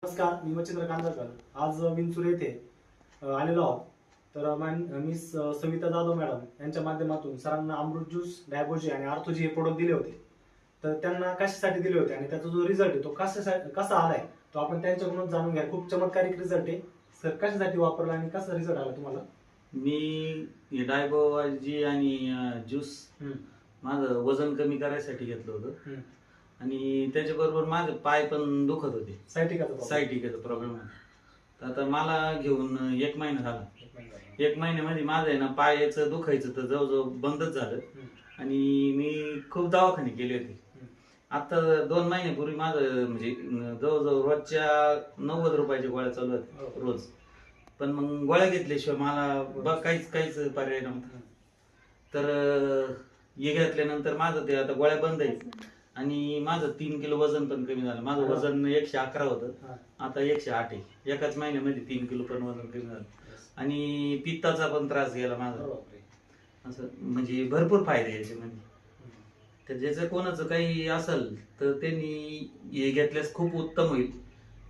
नमस्कार, मी मच्छिंद्र कांदळकर. आज विंचूर येथे आलेलो आहोत. तर मिस सविता जाधव मॅडम यांच्या माध्यमातून सरांना अमृत ज्यूस, डायबोजी आणि आर्थोजी हे प्रोडक्ट दिले होते. तर त्यांना कशासाठी दिले होते आणि त्याचा जो रिझल्ट आहे तो कसा आलाय तो आपण त्यांच्याकडून जाणून घ्या. खूप चमत्कारिक रिझल्ट आहे. सर कशासाठी वापरला आणि कसा रिझल्ट आला तुम्हाला? मी डायबोजी आणि ज्यूस माझं वजन कमी करायसाठी घेतलं होतं आणि त्याच्याबरोबर माझे पाय पण दुखत होते. सायटिकाचा प्रॉब्लेम आहे. तर आता मला घेऊन 1 महिना झाला. 1 महिन्यामध्ये माझं आहे ना पायाचं दुखायचं तर जवळजवळ बंदच झालं आणि मी खूप दवाखाने केले होते. आता 2 महिन्यापूर्वी माझं म्हणजे जवळजवळ रोजच्या 90 रुपयाच्या गोळ्या चालू आहेत रोज. पण मग गोळ्या घेतल्याशिवाय मला काहीच पर्याय नव्हता. तर हे घेतल्यानंतर माझं ते आता गोळ्या बंद आहेत आणि माझं 3 किलो वजन पण कमी झालं. माझं वजन 111 होतं, आता 108 आहे. एकाच महिन्यामध्ये 3 किलो पण वजन कमी झालं आणि पित्ताचा पण त्रास गेला माझा. असं म्हणजे भरपूर फायदे याच्यामध्ये. तर ज्याचं कोणाचं काही असेल तर त्यांनी हे घेतल्यास खूप उत्तम होईल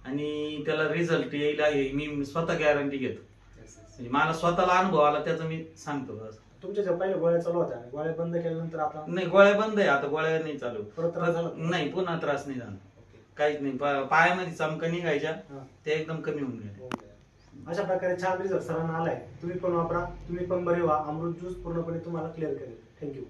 आणि त्याला रिझल्ट येईल आहे मी स्वतः गॅरंटी घेतो. म्हणजे मला स्वतःला अनुभव आला त्याचा मी सांगतो. तुमच्या ज्या पहिल्या गोळ्या चालू होत्या गोळ्या बंद केल्यानंतर आता नाही, गोळ्या बंद आहे. आता गोळ्या नाही चालू. त्रास झाला नाही, पुन्हा त्रास नाही झाला. काहीच नाही. पायामध्ये चमका निघायच्या ते एकदम कमी होऊन गेले. अशा प्रकारे छान रिझल्ट सरांना आलाय. तुम्ही पण वापरा, तुम्ही पण बरे व्हा. अमृत ज्यूस पूर्णपणे तुम्हाला क्लिअर करेल. थँक्यू.